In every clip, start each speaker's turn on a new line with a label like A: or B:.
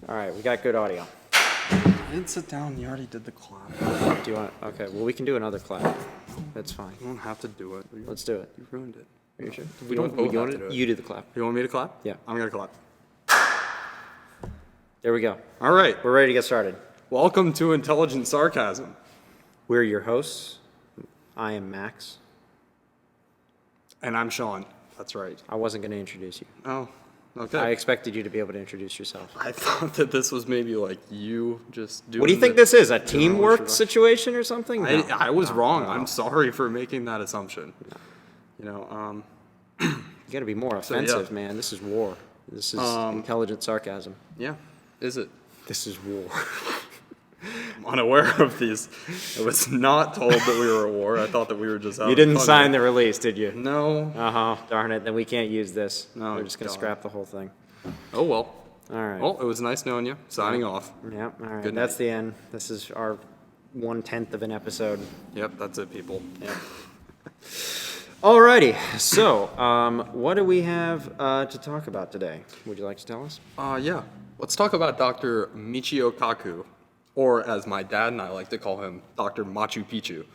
A: All right, we got good audio.
B: I didn't sit down. You already did the clap.
A: Do you want? Okay, well, we can do another clap. That's fine.
B: You don't have to do it.
A: Let's do it.
B: You ruined it.
A: Are you sure?
B: We don't both have to do it.
A: You do the clap.
B: You want me to clap?
A: Yeah.
B: I'm going to clap.
A: There we go.
B: All right.
A: We're ready to get started.
B: Welcome to Intelligent Sarcasm.
A: We're your hosts. I am Max.
B: And I'm Sean. That's right.
A: I wasn't going to introduce you.
B: Oh, okay.
A: I expected you to be able to introduce yourself.
B: I thought that this was maybe like you just doing
A: What do you think this is? A teamwork situation or something? No.
B: I was wrong.
A: no.
B: I'm sorry for making that assumption. You know,
A: You got to be more offensive,
B: yeah.
A: man. This is war. This is intelligent sarcasm.
B: yeah. Is it?
A: This is war.
B: I'm unaware of these. I was not told that we were at war. I thought that we were just out.
A: You didn't sign the release, did you?
B: No.
A: Uh-huh. Darn it. Then we can't use this.
B: No,
A: We're just going to
B: darn.
A: scrap the whole thing.
B: Oh well.
A: All right.
B: Well, it was nice knowing you. Signing off.
A: Yep. All right.
B: Good
A: That's
B: night.
A: the end. This is our 1/10 of an episode.
B: Yep, that's it, people.
A: Yep. Alrighty. So, what do we have to talk about today? Would you like to tell us?
B: Yeah. Let's talk about Dr. Michio Kaku, or as my dad and I like to call him, Dr. Machu Picchu.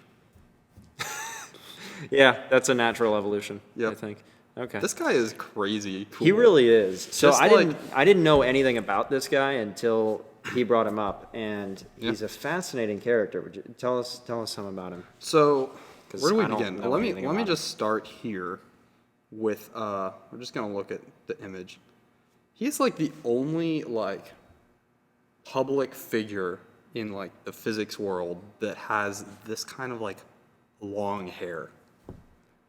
A: Yeah, that's a natural evolution.
B: Yep.
A: I think. Okay.
B: This guy is crazy cool.
A: He really is. So
B: Just
A: I didn't know anything about this guy until he brought him up, and
B: Yeah.
A: he's a fascinating character. Would you tell us some about him?
B: So,
A: 'Cause
B: where do we
A: I don't
B: begin?
A: know
B: Let me
A: anything
B: let me
A: about
B: just start here with we're just gonna look at the image. He's like the only like public figure in like the physics world that has this kind of like long hair.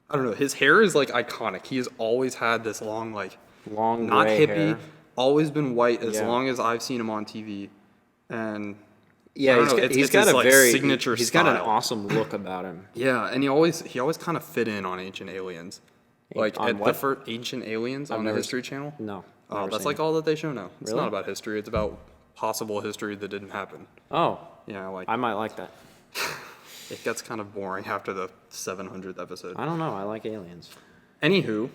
B: I don't know. His hair is like iconic. He has always had this long like
A: Long
B: not
A: gray
B: hippie,
A: hair.
B: always been white as
A: Yeah.
B: long as I've seen him on TV, and
A: Yeah,
B: I don't
A: he's
B: know,
A: got,
B: it's-
A: he's
B: it's
A: got
B: his,
A: a
B: like,
A: very
B: signature
A: He's got an
B: style.
A: awesome look about him.
B: yeah, and he always kind of fit in on Ancient Aliens, like
A: On
B: at
A: what?
B: the first Ancient Aliens on the
A: never
B: History Channel.
A: No.
B: Oh,
A: never
B: that's
A: seen
B: like
A: it.
B: all that they show now. It's
A: Really?
B: not about history. It's about possible history that didn't happen.
A: Oh,
B: Yeah, like
A: I might like that.
B: it gets kind of boring after the 700th episode.
A: I don't know. I like aliens.
B: Anywho,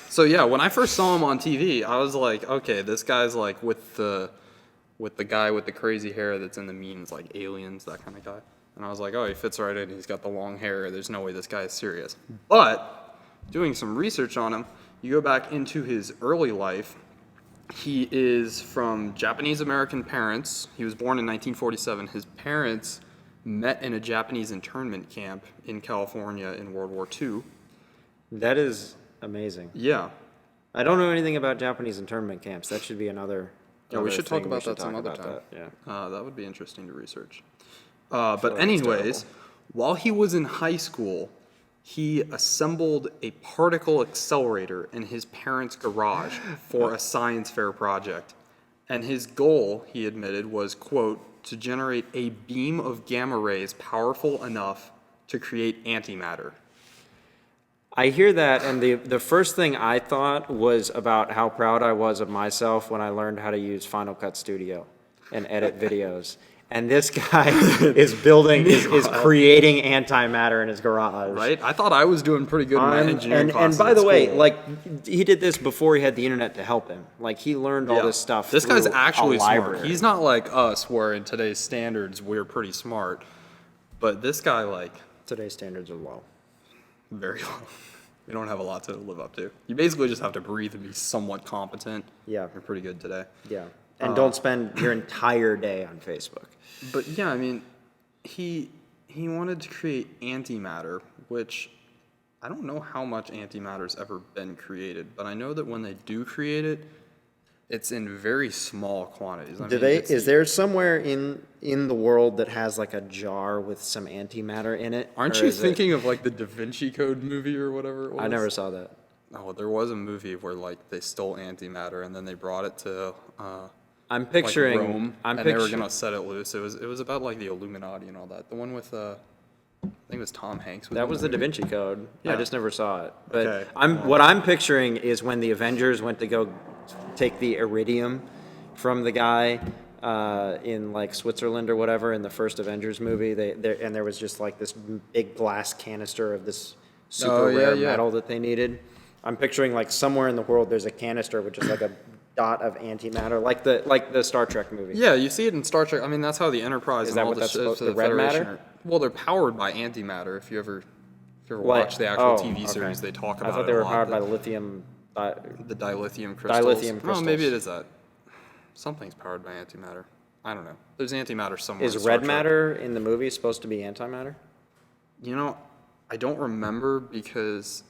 B: so yeah, when I first saw him on TV, I was like, okay, this guy's like with the guy with the crazy hair that's in the memes, like Aliens, that kind of guy. And I was like, oh, he fits right in. He's got the long hair. There's no way this guy is serious. But doing some research on him, you go back into his early life. He is from Japanese American parents. He was born in 1947. His parents met in a Japanese internment camp in California in World War II.
A: That is amazing.
B: Yeah.
A: I don't know anything about Japanese internment camps. That should be another.
B: Yeah, we
A: other
B: should talk
A: thing
B: about
A: should
B: that some
A: talk
B: other
A: about
B: time.
A: that, Yeah.
B: That would be interesting to research. But
A: like it's
B: anyways,
A: terrible.
B: while he was in high school, he assembled a particle accelerator in his parents' garage for a science fair project. And his goal, he admitted, was, quote, to generate a beam of gamma rays powerful enough to create antimatter.
A: I hear that, and the first thing I thought was about how proud I was of myself when I learned how to use Final Cut Studio and edit videos. And this guy is creating antimatter in his garage.
B: Right? I thought I was doing pretty good in my engineering
A: and
B: classes
A: by the
B: at
A: way,
B: school.
A: like he did this before he had the internet to help him. Like he learned all
B: Yeah.
A: this stuff.
B: This guy's
A: through
B: actually
A: a
B: smart.
A: library.
B: He's not like us, where in today's standards we're pretty smart. But this guy, like,
A: Today's standards are low.
B: very low. We don't have a lot to live up to. You basically just have to breathe and be somewhat competent.
A: Yeah.
B: You're pretty good today.
A: Yeah, and don't spend your entire day on Facebook.
B: But yeah, I mean, he wanted to create antimatter, which I don't know how much antimatter's ever been created, but I know that when they do create it, it's in very small quantities. I
A: Do
B: mean,
A: they?
B: it's-
A: Is there somewhere in the world that has like a jar with some antimatter in it?
B: Aren't
A: Or
B: you
A: is it-
B: thinking of like the Da Vinci Code movie or whatever it was?
A: I never saw that.
B: Oh, there was a movie where like they stole antimatter and then they brought it to
A: I'm picturing.
B: like Rome,
A: I'm
B: and they were
A: picturing.
B: gonna set it loose. It was about like the Illuminati and all that. The one with I think it was Tom Hanks.
A: That
B: in
A: was the Da
B: movie.
A: Vinci Code. I
B: Yeah.
A: just never saw it. But
B: Okay.
A: what I'm picturing is when the Avengers went to go take the iridium from the guy in like Switzerland or whatever in the first Avengers movie. And there was just like this big glass canister of this super
B: Oh, yeah,
A: rare
B: yeah.
A: metal that they needed. I'm picturing like somewhere in the world there's a canister with just like a dot of antimatter, like the Star Trek movie.
B: Yeah, you see it in Star Trek. I mean, that's how the Enterprise
A: Is
B: and
A: that
B: all
A: what
B: the
A: that's
B: ships
A: supposed-
B: of
A: the
B: the
A: red
B: Federation
A: matter?
B: well, they're powered by antimatter. If you ever
A: Like-
B: watch the actual
A: oh,
B: TV
A: okay.
B: series, they talk about
A: I thought
B: it
A: they
B: a
A: were
B: lot,
A: powered by
B: the,
A: lithium.
B: the dilithium crystals.
A: Dilithium
B: Well, maybe
A: crystals.
B: it is that. Something's powered by antimatter. I don't know. There's antimatter somewhere.
A: Is
B: in Star
A: red
B: Trek.
A: matter in the movie supposed to be antimatter?
B: You know, I don't remember because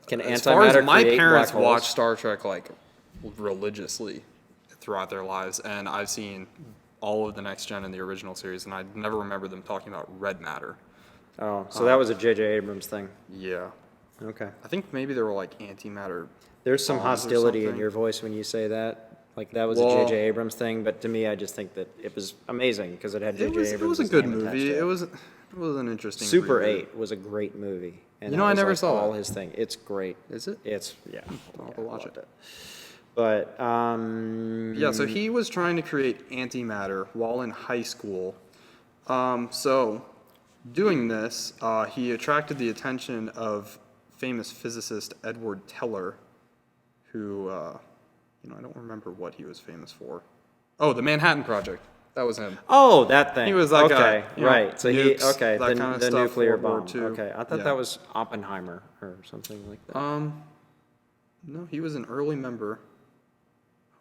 A: Can
B: as far as
A: antimatter
B: my
A: create
B: parents
A: black holes?
B: watch Star Trek like religiously throughout their lives, and I've seen all of the Next Gen and the original series, and I never remember them talking about red matter.
A: Oh, so that was a J.J. Abrams thing.
B: Yeah,
A: Okay.
B: I think maybe there were like antimatter.
A: There's some
B: bombs or
A: hostility in
B: something.
A: your voice when you say that. Like that was
B: Well-
A: a J.J. Abrams thing, but to me, I just think that it was amazing because it had J.J. Abrams.
B: It was a good movie. It was an interesting.
A: Super
B: reboot.
A: 8 was a great movie. And
B: You know,
A: that
B: I
A: was,
B: never
A: like,
B: saw
A: all
B: that.
A: his thing. It's great.
B: Is it?
A: It's yeah.
B: I'll have
A: yeah,
B: to watch
A: loved
B: it.
A: But
B: Yeah, so he was trying to create antimatter while in high school. So doing this, he attracted the attention of famous physicist Edward Teller, who, I don't remember what he was famous for. Oh, the Manhattan Project. That was him.
A: oh, that thing.
B: He was that
A: okay,
B: guy, you know,
A: right. So
B: nukes,
A: okay,
B: that kind of
A: the
B: stuff,
A: nuclear
B: World War
A: bomb.
B: II.
A: Okay, I thought
B: Yeah.
A: that was Oppenheimer or something like that.
B: No, he was an early member.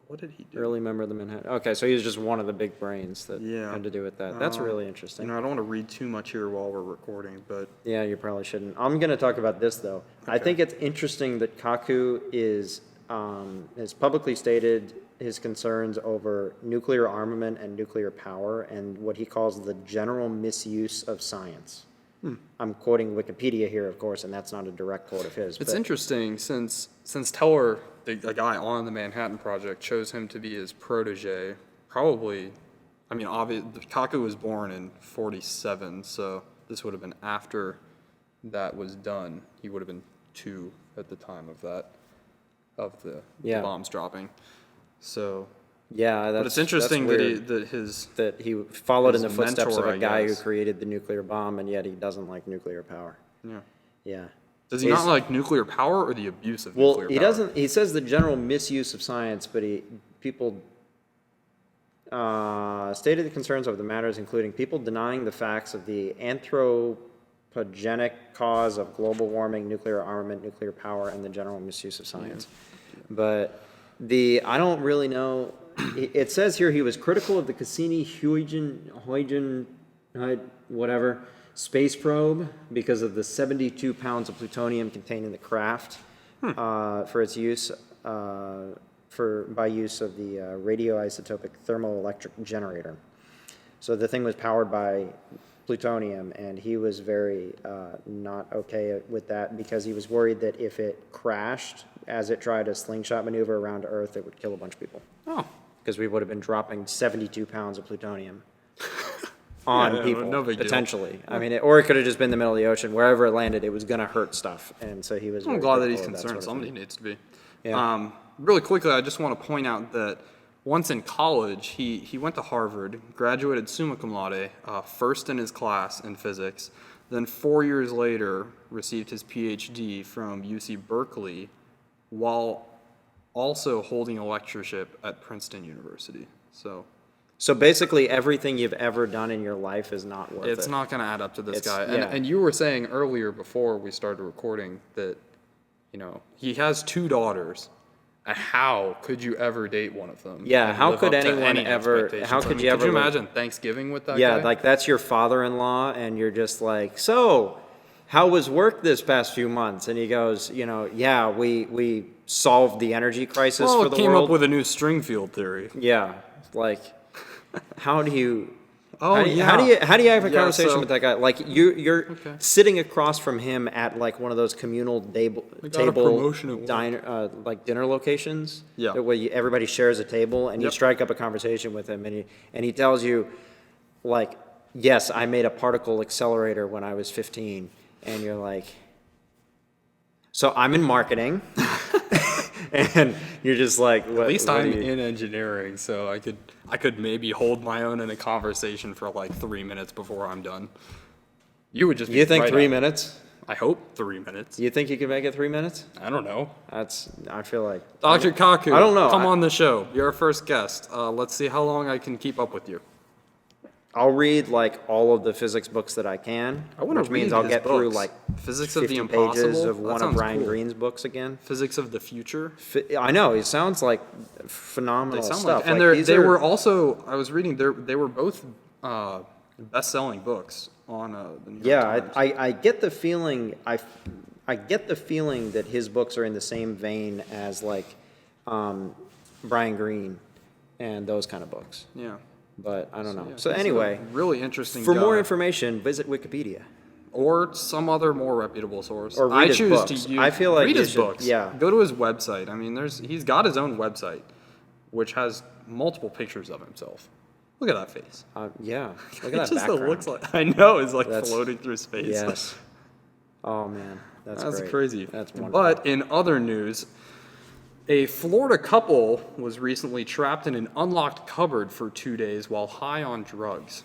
B: What did he do?
A: Early member of the Manhattan. Okay, so he was just one of the big brains that
B: Yeah.
A: had to do with that. That's really interesting.
B: I don't want to read too much here while we're recording, but
A: Yeah, you probably shouldn't. I'm going to talk about this though. I think it's interesting that Kaku has publicly stated his concerns over nuclear armament and nuclear power and what he calls the general misuse of science. I'm quoting Wikipedia here, of course, and that's not a direct quote of his.
B: it's
A: but-
B: interesting since Teller, the guy on the Manhattan Project, chose him to be his protege. Probably, I mean, Kaku was born in '47, so this would have been after that was done. He would have been 2 at the time of the
A: Yeah.
B: bombs dropping. So,
A: Yeah, that's
B: but it's interesting
A: that's
B: that
A: weird.
B: that
A: He followed in
B: his
A: the footsteps
B: mentor,
A: of
B: I
A: a guy who
B: guess.
A: created the nuclear bomb, and yet he doesn't like nuclear power.
B: yeah.
A: Yeah.
B: Does he
A: He's-
B: not like nuclear power or the abuse of
A: Well,
B: nuclear
A: he
B: power?
A: doesn't. He says the general misuse of science, but people stated the concerns over the matters, including people denying the facts of the anthropogenic cause of global warming, nuclear armament, nuclear power, and the general misuse of science. But I don't really know. It says here he was critical of the Cassini-Huygens, whatever, space probe because of the 72 pounds of plutonium contained in the craft for its use by use of the radioisotopic thermoelectric generator. So the thing was powered by plutonium, and he was very not okay with that because he was worried that if it crashed as it tried a slingshot maneuver around Earth, it would kill a bunch of people.
B: Oh.
A: Because we would have been dropping 72 pounds of plutonium on
B: Yeah,
A: people,
B: no big deal.
A: potentially. I mean, or it could have just been the middle of the ocean. Wherever it landed, it was going to hurt stuff. And so he was
B: I'm
A: very
B: glad that he's
A: critical of
B: concerned.
A: sort of
B: Somebody
A: thing.
B: needs to be.
A: Yeah.
B: Really quickly, I just want to point out that once in college, he went to Harvard, graduated summa cum laude, first in his class in physics. Then 4 years later, received his PhD from UC Berkeley, while also holding a lectureship at Princeton University.
A: So basically, everything you've ever done in your life is not worth it.
B: It's not going to add up to this
A: It's-
B: guy.
A: yeah.
B: And you were saying earlier before we started recording that, he has 2 daughters. How could you ever date one of them?
A: Yeah,
B: and
A: how
B: live
A: could
B: up to
A: anyone
B: any
A: ever-
B: expectations?
A: how could you ever
B: Could you
A: live-
B: imagine Thanksgiving with that
A: Yeah,
B: guy?
A: like that's your father-in-law, and you're just like, so, how was work this past few months? And he goes, yeah, we solved the energy crisis
B: well,
A: for
B: it
A: the
B: came
A: world.
B: up with a new string field theory.
A: Yeah, like, how do you?
B: Oh,
A: how do you,
B: yeah.
A: how do you have a
B: Yeah,
A: conversation
B: so-
A: with that guy? Like you're
B: Okay.
A: sitting across from him at like one of those communal
B: got a
A: table
B: promotion at work.
A: diner like dinner locations.
B: Yeah.
A: Where everybody shares a table, and you
B: Yep.
A: strike up a conversation with him, and he tells you, like, yes, I made a particle accelerator when I was 15, and you're like, so I'm in marketing. And you're just like, what,
B: At least
A: what
B: I'm
A: do you-
B: in engineering, so I could maybe hold my own in a conversation for like 3 minutes before I'm done. You would just be
A: You think
B: right
A: 3
B: at-
A: minutes?
B: I hope 3 minutes.
A: You think you can make it 3 minutes?
B: I don't know.
A: I feel like.
B: Dr. Kaku,
A: I don't know.
B: come on the show. You're our first guest. Let's see how long I can keep up with you.
A: I'll read like all of the physics books that I can,
B: I wanna
A: which means
B: read
A: I'll
B: his
A: get through
B: books.
A: like
B: Physics of the
A: 50
B: Impossible?
A: pages of
B: That
A: one of
B: sounds
A: Brian
B: cool.
A: Greene's books again.
B: Physics of the Future.
A: I know, it sounds like phenomenal
B: They sound
A: stuff.
B: like, and
A: Like, these
B: they
A: are-
B: were also. I was reading. They were both best-selling books on the New York
A: Yeah,
B: Times.
A: I get the feeling, I get the feeling that his books are in the same vein as like Brian Greene and those kind of books,
B: Yeah.
A: but I don't know.
B: Yeah,
A: So
B: he's a
A: anyway,
B: really interesting.
A: for more
B: guy.
A: information, visit Wikipedia.
B: or some other more reputable source.
A: Or read
B: I
A: his
B: choose
A: books.
B: to use.
A: I feel like
B: read
A: you
B: his
A: should-
B: books.
A: yeah.
B: Go to his website. I mean, he's got his own website, which has multiple pictures of himself. Look at that face.
A: Yeah, look
B: It
A: at that
B: just
A: background.
B: looks like I know it's like
A: That's-
B: floating through space.
A: Yes. Oh, man, that's great.
B: crazy.
A: That's wonderful.
B: But in other news, a Florida couple was recently trapped in an unlocked cupboard for 2 days while high on drugs.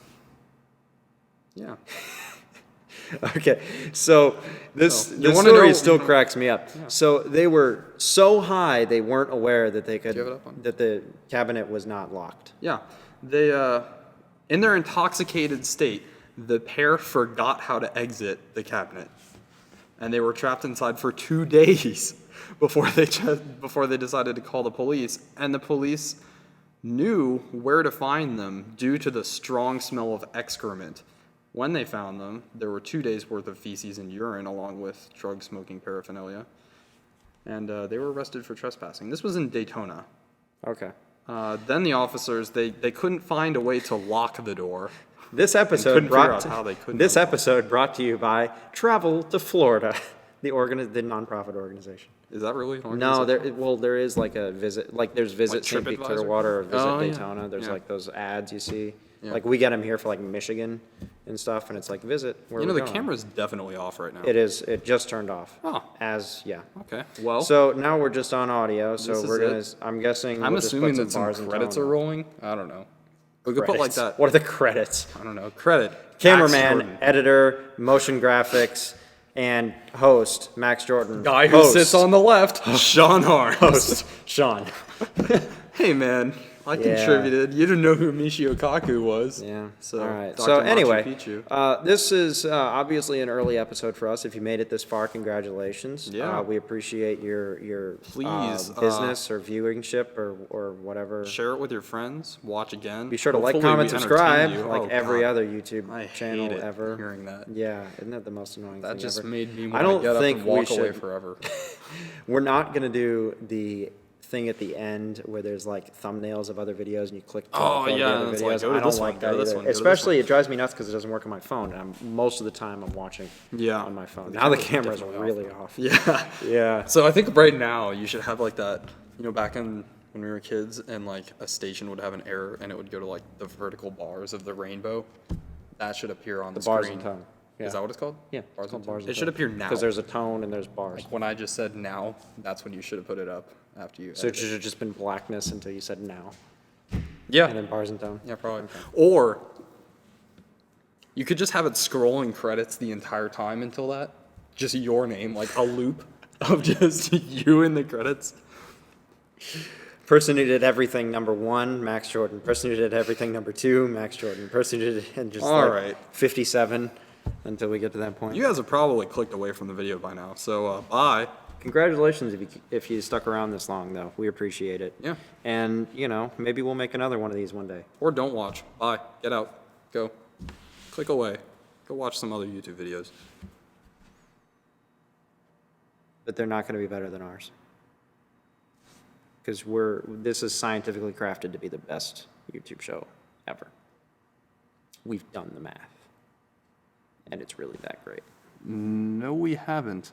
B: Yeah.
A: Okay, so this
B: So, you
A: this
B: wanna
A: story
B: know-
A: still cracks me up. So they were so high they weren't aware that they could
B: you have it up on?
A: that the cabinet was not locked.
B: Yeah. They, in their intoxicated state, the pair forgot how to exit the cabinet. And they were trapped inside for 2 days before they decided to call the police. And the police knew where to find them due to the strong smell of excrement. When they found them, there were 2 days' worth of feces and urine along with drug smoking paraphernalia. And they were arrested for trespassing. This was in Daytona.
A: Okay.
B: Then the officers, they couldn't find a way to lock the door.
A: This episode
B: couldn't figure
A: brought
B: out how they couldn't
A: this
B: unlock
A: episode brought to you by Travel to Florida, the nonprofit organization.
B: Is that really an
A: No,
B: organization?
A: there is like a visit, like there's Visit
B: Like
A: St. Pete
B: TripAdvisor?
A: Clearwater or Visit
B: Oh, yeah.
A: Daytona. There's
B: Yeah.
A: like those ads you see.
B: Yeah.
A: Like we get them here for like Michigan and stuff, and it's like visit where
B: You know,
A: we're
B: the
A: going.
B: camera's definitely off right now.
A: It is. It just turned off.
B: Oh.
A: Yeah.
B: Okay. Well,
A: So now we're just on audio. So
B: This is
A: we're gonna.
B: it.
A: I'm guessing.
B: I'm
A: we'll just
B: assuming
A: put
B: that some
A: bars and
B: credits
A: tone
B: are
A: on.
B: rolling. I don't know. We could put like
A: Credits.
B: that.
A: What are the credits?
B: I don't know. Credit. Max
A: Cameraman,
B: Jordan.
A: editor, motion graphics, and host Max Jordan.
B: Guy who
A: Host.
B: sits on the left, Sean Harms.
A: host Sean.
B: Hey man, I
A: Yeah.
B: contributed. You didn't know who Michio Kaku was.
A: Yeah.
B: So,
A: all right.
B: Dr.
A: So
B: Machu
A: anyway,
B: Picchu.
A: this is obviously an early episode for us. If you made it this far, congratulations.
B: Yeah.
A: We appreciate your
B: Please,
A: business or viewership or whatever.
B: Share it with your friends. Watch again.
A: Be sure to like,
B: Hopefully
A: comment,
B: we
A: subscribe,
B: entertain you.
A: like
B: Oh,
A: every
B: God.
A: other YouTube
B: I
A: channel
B: hate it,
A: ever.
B: hearing that.
A: Yeah, isn't that the most annoying
B: That
A: thing
B: just
A: ever?
B: made me
A: I
B: want
A: don't
B: to get up
A: think
B: and
A: we
B: walk away
A: should-
B: forever.
A: We're not gonna do the thing at the end where there's like thumbnails of other videos and you click to
B: Oh,
A: go to the
B: yeah,
A: other
B: and it's like,
A: videos.
B: go to
A: I don't
B: this
A: like
B: one,
A: that
B: go to this
A: either.
B: one, go to this
A: Especially
B: one.
A: it drives me nuts because it doesn't work on my phone, and most of the time I'm watching
B: Yeah.
A: on my phone.
B: The
A: Now the
B: camera's
A: cameras are
B: definitely
A: really off.
B: Yeah.
A: Yeah.
B: So I think right now you should have like that, you know, back in when we were kids and like a station would have an error and it would go to like the vertical bars of the rainbow. That should appear on the
A: Bars
B: screen.
A: and tone. Yeah.
B: Is that what it's called?
A: Yeah,
B: Bars
A: it's called
B: and
A: bars
B: tone.
A: and
B: It should
A: tone.
B: appear now.
A: Because there's a tone and there's bars.
B: When I just said now, that's when you should have put it up after you.
A: So it
B: edited.
A: should have just been blackness until you said now,
B: Yeah.
A: and then bars and tone.
B: Yeah, probably. Or you could just have it scrolling credits the entire time until that. Just your name, like a loop of just you in the credits.
A: Person who did everything number 1, Max Jordan. Person who did everything number 2, Max Jordan. Person who did and just
B: All
A: like
B: right.
A: 57 until we get to that point.
B: You guys have probably clicked away from the video by now, so bye.
A: Congratulations if you stuck around this long, though. We appreciate it.
B: Yeah.
A: And, you know, maybe we'll make another one of these one day.
B: Or don't watch. Bye. Get out. Go. Click away. Go watch some other YouTube videos.
A: But they're not going to be better than ours. Because this is scientifically crafted to be the best YouTube show ever. We've done the math. And it's really that great.
B: No, we haven't.